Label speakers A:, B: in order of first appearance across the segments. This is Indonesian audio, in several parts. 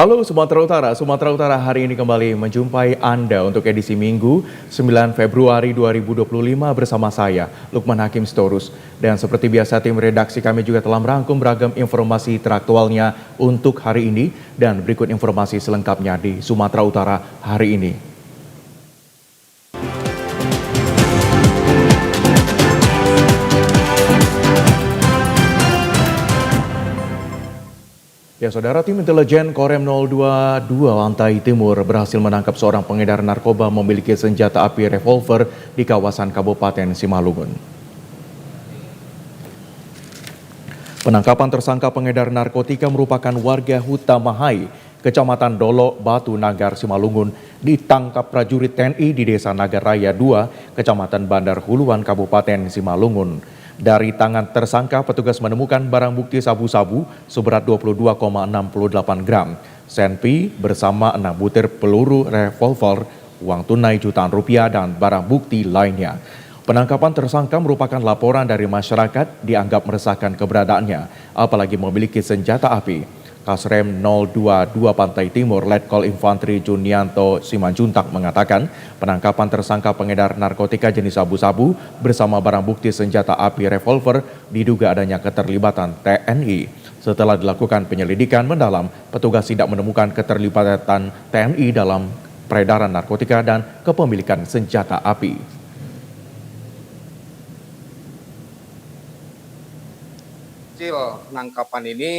A: Halo Sumatera Utara hari ini kembali menjumpai Anda untuk edisi Minggu 9 Februari 2025 bersama saya, Lukman Hakim Storus. Dan seperti biasa tim redaksi kami juga telah merangkum beragam informasi teraktualnya untuk hari ini dan berikut informasi selengkapnya di Sumatera Utara hari ini. Ya, Saudara, tim intelijen Korem 022 Lantai Timur berhasil menangkap seorang pengedar narkoba memiliki senjata api revolver di kawasan Kabupaten Simalungun. Penangkapan tersangka pengedar narkotika merupakan warga Huta Mahai, Kecamatan Dolo, Batu Nagar, Simalungun, ditangkap prajurit TNI di Desa Nagaraya 2, Kecamatan Bandar Huluan, Kabupaten Simalungun. Dari tangan tersangka, petugas menemukan barang bukti sabu-sabu seberat 22,68 gram, senpi bersama 6 butir peluru revolver, uang tunai jutaan rupiah, dan barang bukti lainnya. Penangkapan tersangka merupakan laporan dari masyarakat dianggap meresahkan keberadaannya, apalagi memiliki senjata api. Kasrem 022 Pantai Timur Letkol Infantri Junianto Simanjuntak mengatakan penangkapan tersangka pengedar narkotika jenis sabu-sabu bersama barang bukti senjata api revolver diduga adanya keterlibatan TNI. Setelah dilakukan penyelidikan mendalam, petugas tidak menemukan keterlibatan TNI dalam peredaran narkotika dan kepemilikan senjata api.
B: Hasil penangkapan ini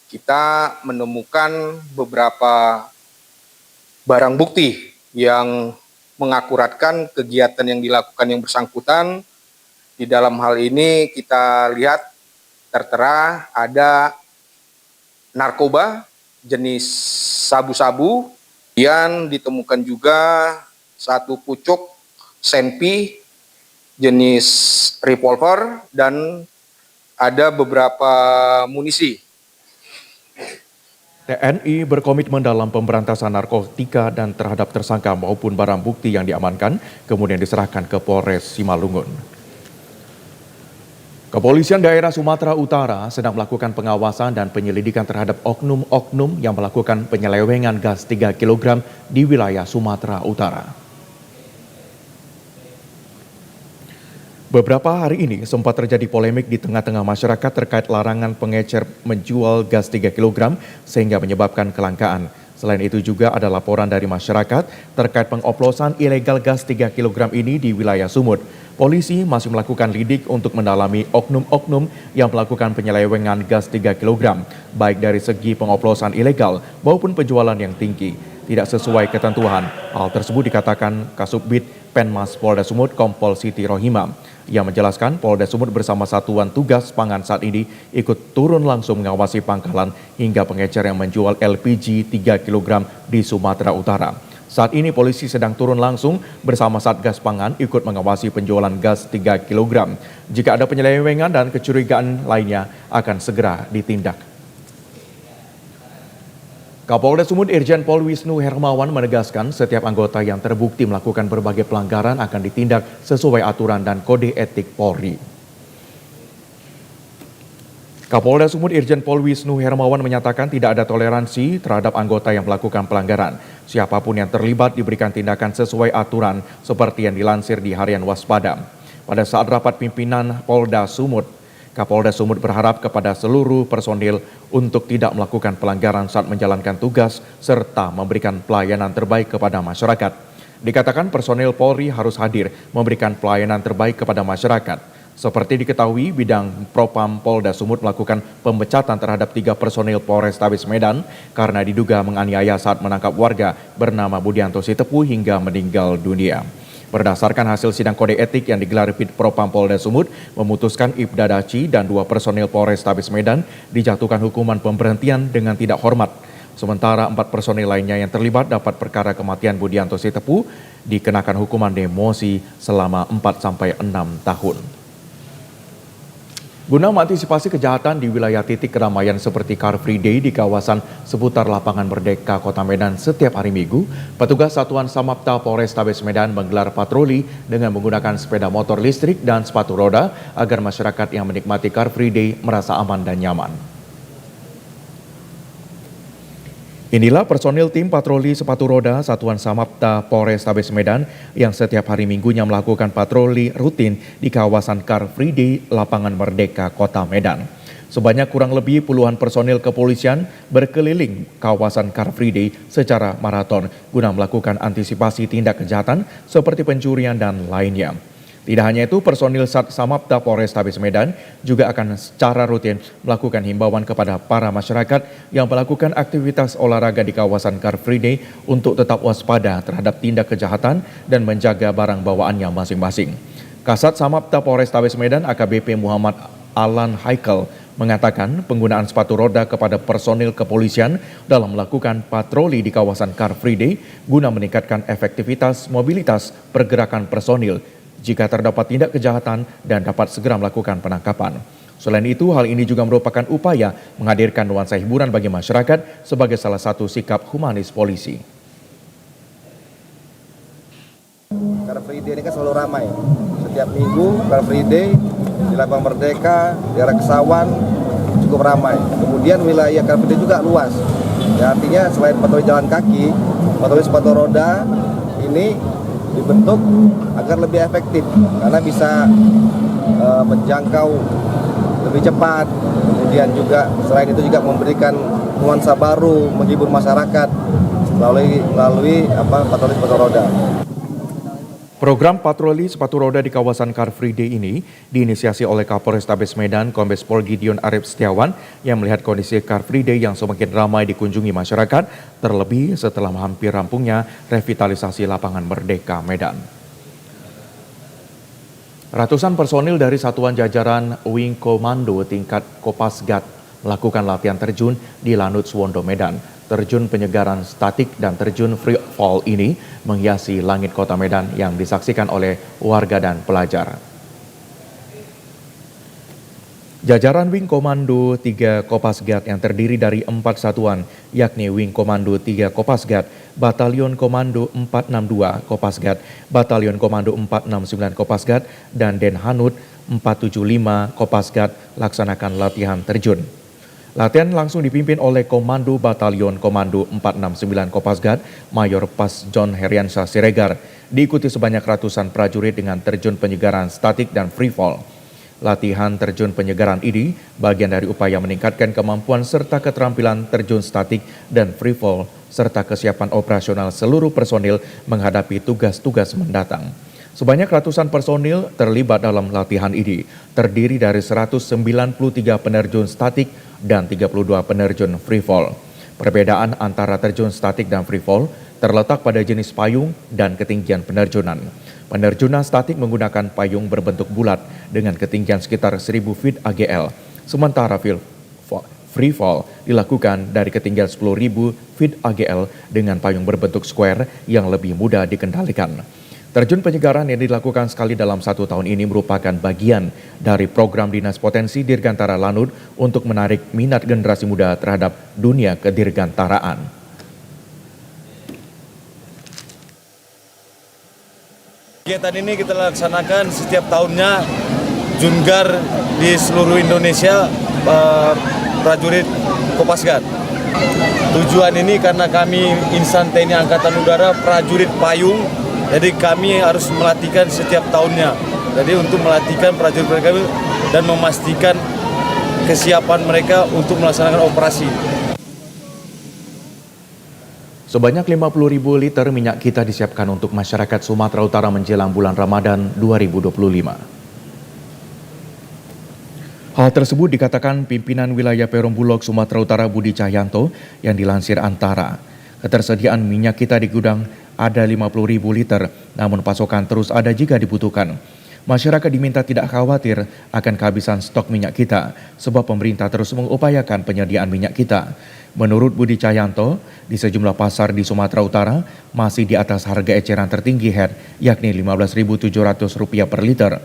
B: kita menemukan beberapa barang bukti yang mengakuratkan kegiatan yang dilakukan yang bersangkutan. Di dalam hal ini kita lihat tertera ada narkoba jenis sabu-sabu, yang ditemukan juga satu pucuk senpi jenis revolver dan ada beberapa munisi.
A: TNI berkomitmen dalam pemberantasan narkotika dan terhadap tersangka maupun barang bukti yang diamankan kemudian diserahkan ke Polres Simalungun. Kepolisian daerah Sumatera Utara sedang melakukan pengawasan dan penyelidikan terhadap oknum-oknum yang melakukan penyelewengan gas 3 kg di wilayah Sumatera Utara. Beberapa hari ini sempat terjadi polemik di tengah-tengah masyarakat terkait larangan pengecer menjual gas 3 kg sehingga menyebabkan kelangkaan. Selain itu juga ada laporan dari masyarakat terkait pengoplosan ilegal gas 3 kg ini di wilayah Sumut. Polisi masih melakukan lidik untuk mendalami oknum-oknum yang melakukan penyelewengan gas 3 kg, baik dari segi pengoplosan ilegal maupun penjualan yang tinggi, tidak sesuai ketentuan. Hal tersebut dikatakan Kasubdit Penmas Polda Sumut Kompol Siti Rohimah. Ia menjelaskan Polda Sumut bersama Satuan Tugas Pangan saat ini ikut turun langsung mengawasi pangkalan hingga pengecer yang menjual LPG 3 kg di Sumatera Utara. Saat ini polisi sedang turun langsung bersama Satgas Pangan ikut mengawasi penjualan gas 3 kg. Jika ada penyelewengan dan kecurigaan lainnya akan segera ditindak. Kapolda Sumut Irjen Pol Wisnu Hermawan menegaskan setiap anggota yang terbukti melakukan berbagai pelanggaran akan ditindak sesuai aturan dan kode etik Polri. Kapolda Sumut Irjen Pol Wisnu Hermawan menyatakan tidak ada toleransi terhadap anggota yang melakukan pelanggaran. Siapapun yang terlibat diberikan tindakan sesuai aturan seperti yang dilansir di Harian Waspada. Pada saat rapat pimpinan Polda Sumut, Kapolda Sumut berharap kepada seluruh personil untuk tidak melakukan pelanggaran saat menjalankan tugas serta memberikan pelayanan terbaik kepada masyarakat. Dikatakan personil Polri harus hadir memberikan pelayanan terbaik kepada masyarakat. Seperti diketahui, bidang Propam Polda Sumut melakukan pemecatan terhadap 3 personil Polrestabes Medan karena diduga menganiaya saat menangkap warga bernama Budianto Sitepu hingga meninggal dunia. Berdasarkan hasil sidang kode etik yang digelar Bid Propam Polda Sumut, memutuskan Ibda Daci dan 2 personil Polrestabes Medan dijatuhkan hukuman pemberhentian dengan tidak hormat. Sementara 4 personil lainnya yang terlibat dapat perkara kematian Budianto Sitepu dikenakan hukuman demosi selama 4-6 tahun. Guna mengantisipasi kejahatan di wilayah titik keramaian seperti Car Free Day di kawasan seputar Lapangan Merdeka Kota Medan setiap hari Minggu, petugas Satuan Samapta Polrestabes Medan menggelar patroli dengan menggunakan sepeda motor listrik dan sepatu roda agar masyarakat yang menikmati Car Free Day merasa aman dan nyaman. Inilah personil tim patroli sepatu roda Satuan Samapta Polrestabes Medan yang setiap hari Minggunya melakukan patroli rutin di kawasan Car Free Day Lapangan Merdeka, Kota Medan. Sebanyak kurang lebih puluhan personil kepolisian berkeliling kawasan Car Free Day secara maraton guna melakukan antisipasi tindak kejahatan seperti pencurian dan lainnya. Tidak hanya itu, personil Sat Samapta Polrestabes Medan juga akan secara rutin melakukan himbauan kepada para masyarakat yang melakukan aktivitas olahraga di kawasan Car Free Day untuk tetap waspada terhadap tindak kejahatan dan menjaga barang bawaannya masing-masing. Kasat Samapta Polrestabes Medan AKBP Muhammad Alan Haikal mengatakan penggunaan sepatu roda kepada personil kepolisian dalam melakukan patroli di kawasan Car Free Day guna meningkatkan efektivitas mobilitas pergerakan personil jika terdapat tindak kejahatan dan dapat segera melakukan penangkapan. Selain itu, hal ini juga merupakan upaya menghadirkan nuansa hiburan bagi masyarakat sebagai salah satu sikap humanis polisi.
C: Car Free Day ini kan selalu ramai. Setiap minggu Car Free Day di Lapangan Merdeka, daerah Kesawan cukup ramai. Kemudian wilayah Car Free Day juga luas. Ya, artinya selain patroli jalan kaki, patroli sepatu roda ini dibentuk agar lebih efektif karena bisa menjangkau lebih cepat. Kemudian juga selain itu juga memberikan nuansa baru, menghibur masyarakat melalui patroli sepatu roda.
A: Program patroli sepatu roda di kawasan Car Free Day ini diinisiasi oleh Kapolrestabes Medan Kombes Pol Gideon Arif Setiawan yang melihat kondisi Car Free Day yang semakin ramai dikunjungi masyarakat, terlebih setelah hampir rampungnya revitalisasi Lapangan Merdeka Medan. Ratusan personil dari satuan jajaran Wing Komando tingkat Kopasgat melakukan latihan terjun di Lanut Suwondo, Medan. Terjun penyegaran statik dan terjun free fall ini menghiasi langit kota Medan yang disaksikan oleh warga dan pelajar. Jajaran Wing Komando 3 Kopasgat yang terdiri dari 4 satuan, yakni Wing Komando 3 Kopasgat, Batalion Komando 462 Kopasgat, Batalion Komando 469 Kopasgat, dan Denhanut 475 Kopasgat laksanakan latihan terjun. Latihan langsung dipimpin oleh Komando Batalion Komando 469 Kopasgat, Mayor Pas John Heriansyah Siregar, diikuti sebanyak ratusan prajurit dengan terjun penyegaran statik dan free fall. Latihan terjun penyegaran ini bagian dari upaya meningkatkan kemampuan serta keterampilan terjun statik dan free fall, serta kesiapan operasional seluruh personil menghadapi tugas-tugas mendatang. Sebanyak ratusan personil terlibat dalam latihan ini, terdiri dari 193 penerjun statik dan 32 penerjun free fall. Perbedaan antara terjun statik dan free fall terletak pada jenis payung dan ketinggian penerjunan. Penerjunan statik menggunakan payung berbentuk bulat dengan ketinggian sekitar 1000 feet AGL, sementara free fall dilakukan dari ketinggian 10.000 feet AGL dengan payung berbentuk square yang lebih mudah dikendalikan. Terjun penyegaran yang dilakukan sekali dalam 1 tahun ini merupakan bagian dari program Dinas Potensi Dirgantara Lanut untuk menarik minat generasi muda terhadap dunia kedirgantaraan.
D: Kegiatan ini kita laksanakan setiap tahunnya, Jungar di seluruh Indonesia, prajurit Kopasgat. Tujuan ini karena kami insan TNI Angkatan Udara prajurit payung, jadi kami harus melatihkan setiap tahunnya. Jadi untuk melatihkan prajurit mereka dan memastikan kesiapan mereka untuk melaksanakan operasi.
A: Sebanyak 50.000 liter minyak kita disiapkan untuk masyarakat Sumatera Utara menjelang bulan Ramadan 2025. Hal tersebut dikatakan pimpinan wilayah Perum Bulog Sumatera Utara Budi Cahyanto yang dilansir Antara. Ketersediaan minyak kita di gudang ada 50.000 liter, namun pasokan terus ada jika dibutuhkan. Masyarakat diminta tidak khawatir akan kehabisan stok minyak kita, sebab pemerintah terus mengupayakan penyediaan minyak kita. Menurut Budi Cahyanto, di sejumlah pasar di Sumatera Utara masih di atas harga eceran tertinggi HED, yakni Rp15.700 per liter.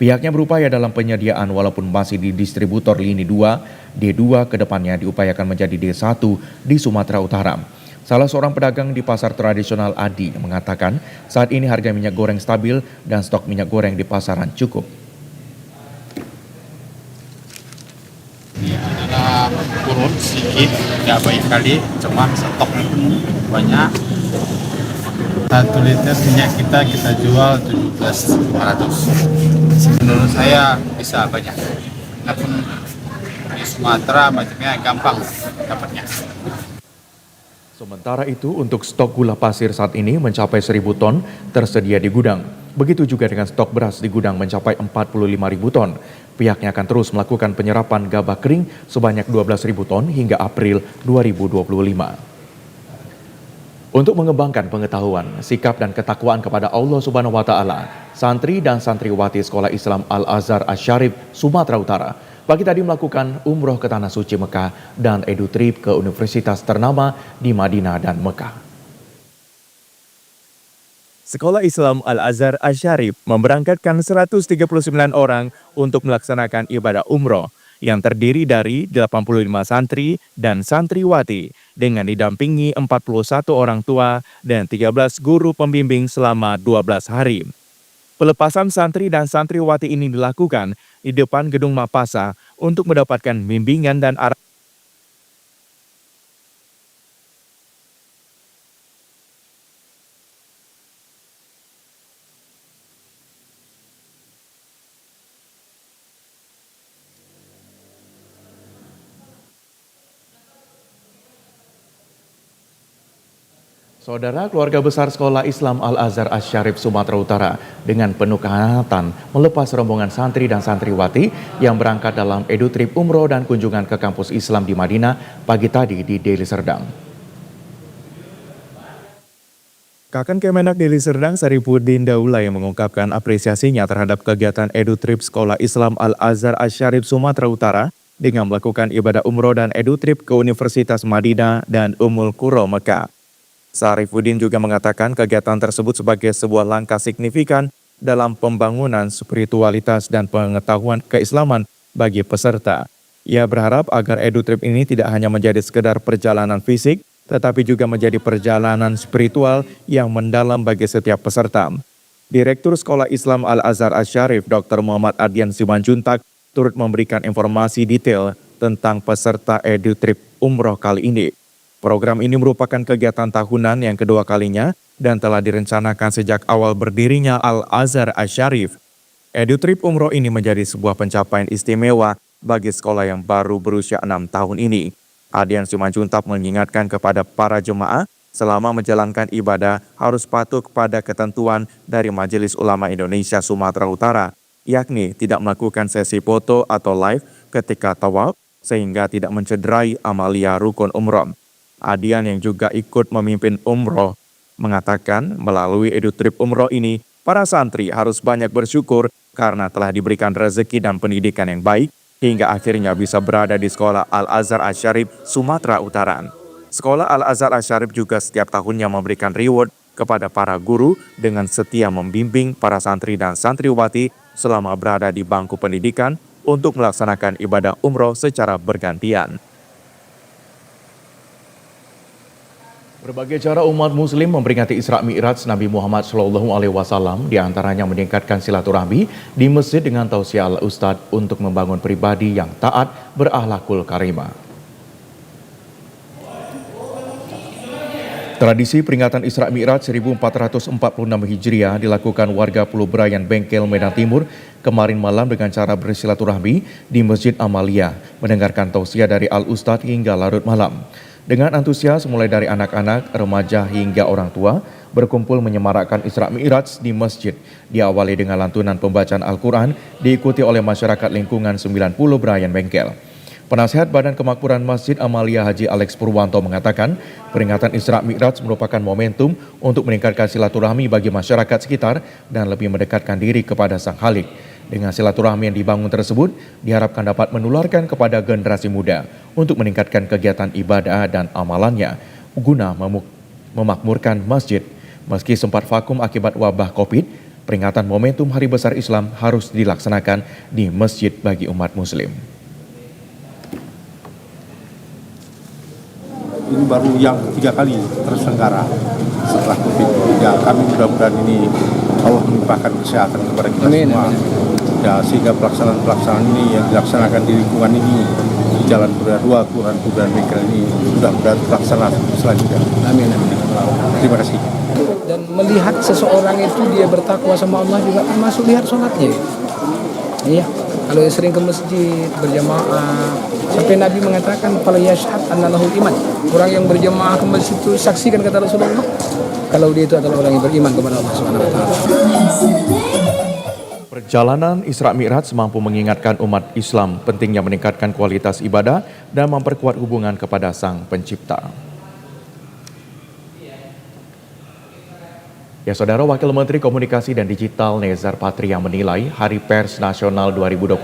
A: Pihaknya berupaya dalam penyediaan walaupun masih di distributor lini 2, D2 kedepannya diupayakan menjadi D1 di Sumatera Utara. Salah seorang pedagang di pasar tradisional Adi mengatakan saat ini harga minyak goreng stabil dan stok minyak goreng di pasaran cukup.
E: Adalah turun sedikit, nggak banyak kali, cuma stoknya banyak. 1 liter minyak kita jual 17.500. Menurut saya bisa banyak. Walaupun di Sumatera macamnya gampang dapatnya.
A: Sementara itu, untuk stok gula pasir saat ini mencapai 1.000 ton tersedia di gudang. Begitu juga dengan stok beras di gudang mencapai 45.000 ton. Pihaknya akan terus melakukan penyerapan gabah kering sebanyak 12.000 ton hingga April 2025. Untuk mengembangkan pengetahuan, sikap dan ketakwaan kepada Allah Subhanahu wa taala, santri dan santriwati Sekolah Islam Al-Azhar Asy-Syarif Sumatera Utara pagi tadi melakukan umroh ke Tanah Suci Mekah dan edutrip ke universitas ternama di Madinah dan Mekah.
F: Sekolah Islam Al-Azhar Asy-Syarif memberangkatkan 139 orang untuk melaksanakan ibadah umroh yang terdiri dari 85 santri dan santriwati dengan didampingi 41 orang tua dan 13 guru pembimbing selama 12 hari. Pelepasan santri dan santriwati ini dilakukan di depan gedung Mapasa untuk mendapatkan bimbingan dan arahan.
A: Saudara, keluarga besar Sekolah Islam Al-Azhar Asy-Syarif Sumatera Utara dengan penuh kehangatan melepas rombongan santri dan santriwati yang berangkat dalam edutrip umroh dan kunjungan ke kampus Islam di Madinah pagi tadi di Deli Serdang.
F: Kakang Kemenak Deli Serdang Sarifuddin Daula yang mengungkapkan apresiasinya terhadap kegiatan edutrip Sekolah Islam Al-Azhar Asy-Syarif Sumatera Utara dengan melakukan ibadah umroh dan edutrip ke Universitas Madinah dan Ummul Qura Mekah. Sarifuddin juga mengatakan kegiatan tersebut sebagai sebuah langkah signifikan dalam pembangunan spiritualitas dan pengetahuan keislaman bagi peserta. Ia berharap agar edutrip ini tidak hanya menjadi sekedar perjalanan fisik, tetapi juga menjadi perjalanan spiritual yang mendalam bagi setiap peserta. Direktur Sekolah Islam Al-Azhar Asy-Syarif Dr. Muhammad Adian Simanjuntak turut memberikan informasi detail tentang peserta edutrip umroh kali ini. Program ini merupakan kegiatan tahunan yang kedua kalinya dan telah direncanakan sejak awal berdirinya Al-Azhar Asy-Syarif. Edutrip umroh ini menjadi sebuah pencapaian istimewa bagi sekolah yang baru berusia 6 tahun ini. Adian Simanjuntak mengingatkan kepada para jemaah selama menjalankan ibadah harus patuh kepada ketentuan dari Majelis Ulama Indonesia Sumatera Utara, yakni tidak melakukan sesi foto atau live ketika tawaf sehingga tidak mencederai amalia rukun umroh. Adian yang juga ikut memimpin umroh mengatakan melalui edutrip umroh ini, para santri harus banyak bersyukur karena telah diberikan rezeki dan pendidikan yang baik hingga akhirnya bisa berada di Sekolah Al-Azhar Asy-Syarif Sumatera Utara. Sekolah Al-Azhar Asy-Syarif juga setiap tahunnya memberikan reward kepada para guru dengan setia membimbing para santri dan santriwati selama berada di bangku pendidikan untuk melaksanakan ibadah umroh secara bergantian.
A: Berbagai cara umat muslim memperingati Isra Mi'raj Nabi Muhammad SAW, diantaranya meningkatkan silaturahmi di masjid dengan tausiah al-Ustadz untuk membangun pribadi yang taat berakhlakul karimah. Tradisi peringatan Isra Mi'raj 1446 Hijriah dilakukan warga Pulau Brayan Bengkel, Medan Timur kemarin malam dengan cara bersilaturahmi di Masjid Amalia, mendengarkan tausiah dari al-Ustadz hingga larut malam. Dengan antusias mulai dari anak-anak, remaja hingga orang tua berkumpul menyemarakkan Isra Mi'raj di masjid. Diawali dengan lantunan pembacaan Al-Quran diikuti oleh masyarakat lingkungan 90 Brayan Bengkel. Penasihat Badan Kemakmuran Masjid Amalia Haji Alex Purwanto mengatakan peringatan Isra Mi'raj merupakan momentum untuk meningkatkan silaturahmi bagi masyarakat sekitar dan lebih mendekatkan diri kepada Sang Khalik. Dengan silaturahmi yang dibangun tersebut, diharapkan dapat menularkan kepada generasi muda untuk meningkatkan kegiatan ibadah dan amalannya guna memakmurkan masjid. Meski sempat vakum akibat wabah COVID, peringatan momentum Hari Besar Islam harus dilaksanakan di masjid bagi umat muslim.
G: Ini baru yang ketiga kali terselenggara setelah COVID. Ya, kami mudah-mudahan ini Allah melimpahkan kesehatan kepada kita semua. Ya, sehingga pelaksanaan ini yang dilaksanakan di lingkungan ini Jalan Kuda 2, Kelurahan Kuda Migran ini mudah-mudahan terlaksana selanjutnya. Amin. Terima kasih.
H: Dan melihat seseorang itu dia bertakwa sama Allah juga termasuk lihat sholatnya. Iya, kalau sering ke masjid berjamaah, sampai Nabi mengatakan fala yashhad anna lahul iman. Orang yang berjamaah ke masjid itu saksikan kata Rasulullah kalau dia itu adalah orang yang beriman kepada Allah Subhanahu wa taala.
A: Perjalanan Isra Mi'raj mampu mengingatkan umat Islam pentingnya meningkatkan kualitas ibadah dan memperkuat hubungan kepada Sang Pencipta. Ya, Saudara, Wakil Menteri Komunikasi dan Digital Nezar Patria menilai Hari Pers Nasional 2025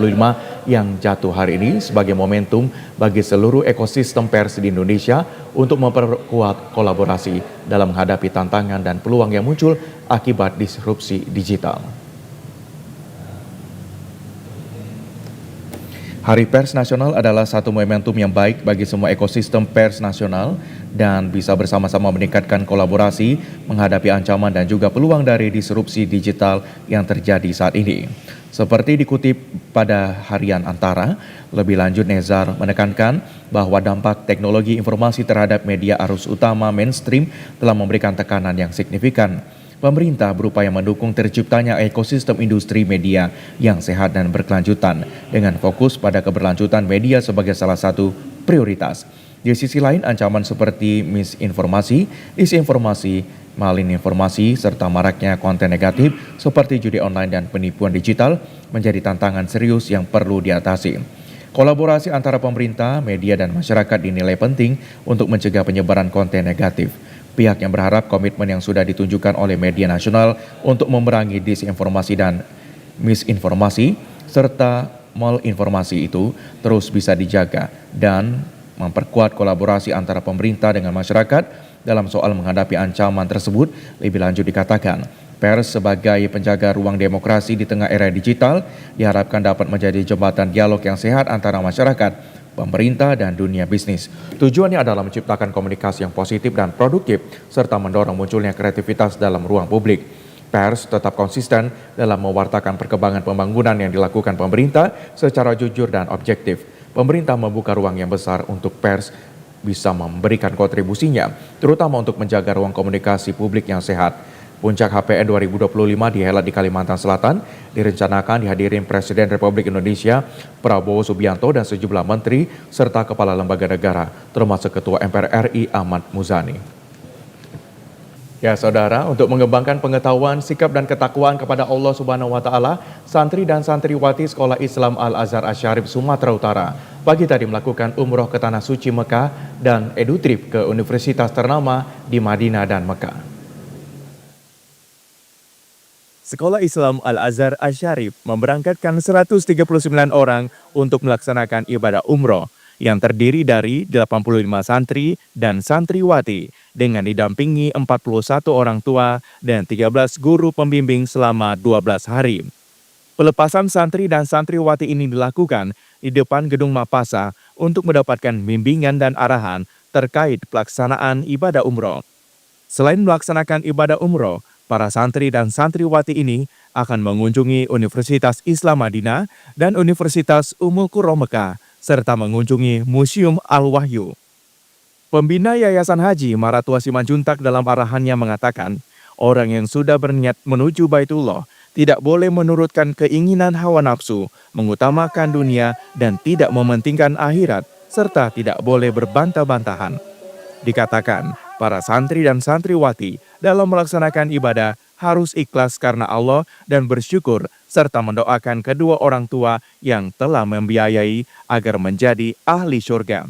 A: yang jatuh hari ini sebagai momentum bagi seluruh ekosistem pers di Indonesia untuk memperkuat kolaborasi dalam menghadapi tantangan dan peluang yang muncul akibat disrupsi digital. Hari Pers Nasional adalah satu momentum yang baik bagi semua ekosistem pers nasional dan bisa bersama-sama meningkatkan kolaborasi menghadapi ancaman dan juga peluang dari disrupsi digital yang terjadi saat ini. Seperti dikutip pada Harian Antara, lebih lanjut Nezar menekankan bahwa dampak teknologi informasi terhadap media arus utama mainstream telah memberikan tekanan yang signifikan. Pemerintah berupaya mendukung terciptanya ekosistem industri media yang sehat dan berkelanjutan dengan fokus pada keberlanjutan media sebagai salah satu prioritas. Di sisi lain, ancaman seperti misinformasi, disinformasi, malinformasi, serta maraknya konten negatif seperti judi online dan penipuan digital menjadi tantangan serius yang perlu diatasi. Kolaborasi antara pemerintah, media, dan masyarakat dinilai penting untuk mencegah penyebaran konten negatif. Pihaknya berharap komitmen yang sudah ditunjukkan oleh media nasional untuk memerangi disinformasi dan misinformasi serta malinformasi itu terus bisa dijaga dan memperkuat kolaborasi antara pemerintah dengan masyarakat dalam soal menghadapi ancaman tersebut. Lebih lanjut dikatakan, pers sebagai penjaga ruang demokrasi di tengah era digital diharapkan dapat menjadi jembatan dialog yang sehat antara masyarakat, pemerintah, dan dunia bisnis. Tujuannya adalah menciptakan komunikasi yang positif dan produktif, serta mendorong munculnya kreativitas dalam ruang publik. Pers tetap konsisten dalam mewartakan perkembangan pembangunan yang dilakukan pemerintah secara jujur dan objektif. Pemerintah membuka ruang yang besar untuk pers bisa memberikan kontribusinya, terutama untuk menjaga ruang komunikasi publik yang sehat. Puncak HPN 2025 dihelat di Kalimantan Selatan, direncanakan dihadirin Presiden Republik Indonesia Prabowo Subianto dan sejumlah menteri serta kepala lembaga negara, termasuk Ketua MPR RI Ahmad Muzani. Ya, Saudara, untuk mengembangkan pengetahuan, sikap dan ketakwaan kepada Allah Subhanahu wa taala, santri dan santriwati Sekolah Islam Al-Azhar Asy-Syarif Sumatera Utara pagi tadi melakukan umroh ke Tanah Suci Mekah dan edutrip ke universitas ternama di Madinah dan Mekah.
F: Sekolah Islam Al-Azhar Asy-Syarif memberangkatkan 139 orang untuk melaksanakan ibadah umroh yang terdiri dari 85 santri dan santriwati dengan didampingi 41 orang tua dan 13 guru pembimbing selama 12 hari. Pelepasan santri dan santriwati ini dilakukan di depan gedung Mapasa untuk mendapatkan bimbingan dan arahan terkait pelaksanaan ibadah umroh. Selain melaksanakan ibadah umroh, para santri dan santriwati ini akan mengunjungi Universitas Islam Madinah dan Universitas Ummul Qura Mekah, serta mengunjungi Museum Al-Wahyu. Pembina Yayasan Haji Maratua Simanjuntak dalam arahannya mengatakan, orang yang sudah berniat menuju Baitullah tidak boleh menurutkan keinginan hawa nafsu, mengutamakan dunia dan tidak mementingkan akhirat, serta tidak boleh berbantah-bantahan. Dikatakan, para santri dan santriwati dalam melaksanakan ibadah harus ikhlas karena Allah dan bersyukur serta mendoakan kedua orang tua yang telah membiayai agar menjadi ahli surga.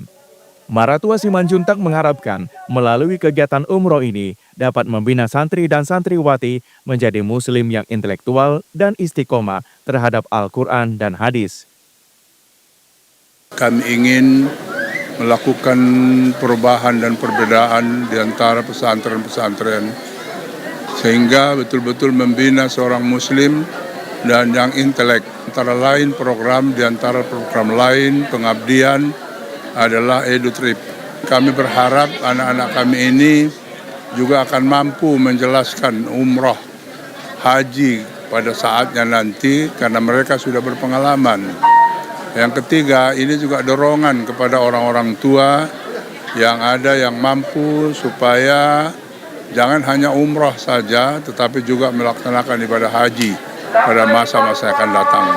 F: Maratua Simanjuntak mengharapkan melalui kegiatan umroh ini dapat membina santri dan santriwati menjadi muslim yang intelektual dan istiqomah terhadap Al-Quran dan hadis.
I: Kami ingin melakukan perubahan dan perbedaan di antara pesantren-pesantren sehingga betul-betul membina seorang muslim dan yang intelek. Antara lain program, di antara program lain pengabdian adalah edutrip. Kami berharap anak-anak kami ini juga akan mampu menjelaskan umroh haji pada saatnya nanti karena mereka sudah berpengalaman. Yang ketiga, ini juga dorongan kepada orang-orang tua yang ada yang mampu supaya jangan hanya umroh saja, tetapi juga melaksanakan ibadah haji pada masa-masa yang akan datang.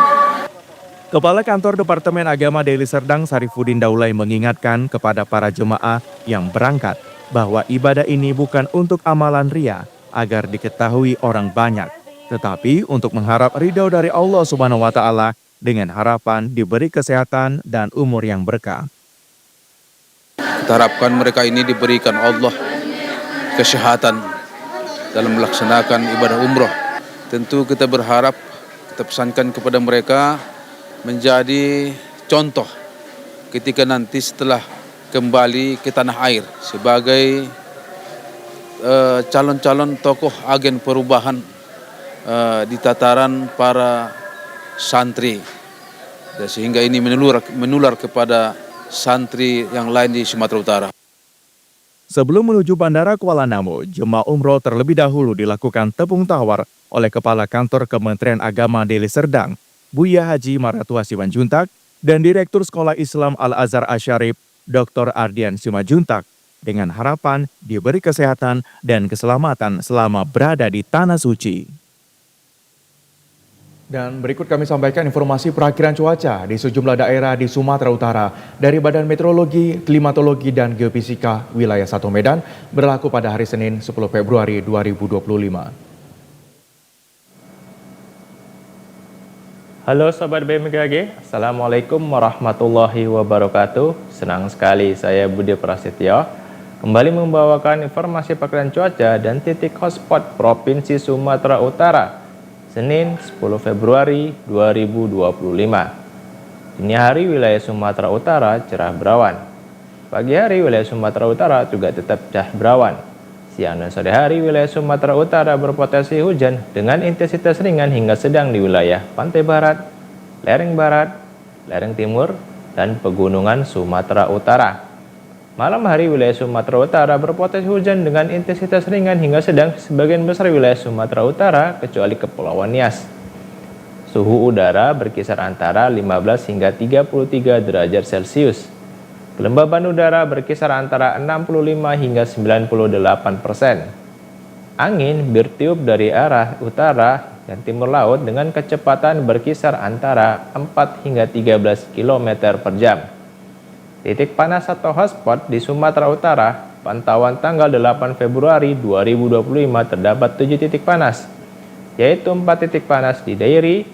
F: Kepala Kantor Departemen Agama Deli Serdang Sarifuddin Daulay mengingatkan kepada para jemaah yang berangkat bahwa ibadah ini bukan untuk amalan ria agar diketahui orang banyak, tetapi untuk mengharap ridho dari Allah Subhanahu wa Ta'ala dengan harapan diberi kesehatan dan umur yang berkah.
J: Kita harapkan mereka ini diberikan Allah kesehatan dalam melaksanakan ibadah umroh. Tentu kita berharap, kita pesankan kepada mereka menjadi contoh ketika nanti setelah kembali ke tanah air sebagai calon-calon tokoh agen perubahan di tataran para santri, sehingga ini menular kepada santri yang lain di Sumatera Utara.
F: Sebelum menuju Bandara Kuala Namu, jemaah umroh terlebih dahulu dilakukan tepung tawar oleh Kepala Kantor Kementerian Agama Deli Serdang, Buya Haji Maratua Simanjuntak, dan Direktur Sekolah Islam Al-Azhar Asyarif, Dr. Ardian Simanjuntak, dengan harapan diberi kesehatan dan keselamatan selama berada di Tanah Suci.
A: Dan berikut kami sampaikan informasi perakhiran cuaca di sejumlah daerah di Sumatera Utara dari Badan Meteorologi, Klimatologi, dan Geofisika Wilayah 1 Medan berlaku pada hari Senin 10 Februari 2025.
K: Halo Sobat BMKG, Assalamualaikum warahmatullahi wabarakatuh. Senang sekali saya Budi Prasetyo kembali membawakan informasi perakhiran cuaca dan titik hotspot Provinsi Sumatera Utara Senin 10 Februari 2025. Dini hari wilayah Sumatera Utara cerah berawan. Pagi hari wilayah Sumatera Utara juga tetap cerah berawan. Siang dan sore hari wilayah Sumatera Utara berpotensi hujan dengan intensitas ringan hingga sedang di wilayah pantai barat, lereng timur, dan pegunungan Sumatera Utara. Malam hari wilayah Sumatera Utara berpotensi hujan dengan intensitas ringan hingga sedang sebagian besar wilayah Sumatera Utara kecuali Kepulauan Nias. Suhu udara berkisar antara 15 hingga 33 derajat Celcius. Kelembaban udara berkisar antara 65 hingga 98%. Angin bertiup dari arah utara dan timur laut dengan kecepatan berkisar antara 4 hingga 13 km per jam. Titik panas atau hotspot di Sumatera Utara, pantauan tanggal 8 Februari 2025 terdapat 7 titik panas, yaitu 4 titik panas di Dairi,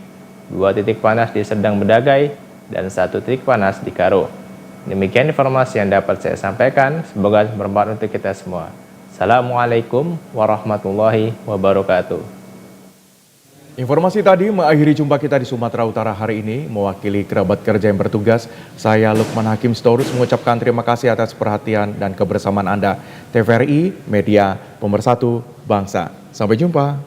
K: 2 titik panas di Serdang Bedagai, dan 1 titik panas di Karo. Demikian informasi yang dapat saya sampaikan, semoga bermanfaat untuk kita semua. Assalamualaikum warahmatullahi wabarakatuh.
A: Informasi tadi mengakhiri jumpa kita di Sumatera Utara hari ini. Mewakili kerabat kerja yang bertugas, saya Lukman Hakim Storus mengucapkan terima kasih atas perhatian dan kebersamaan Anda. TVRI, Media Pemersatu Bangsa. Sampai jumpa.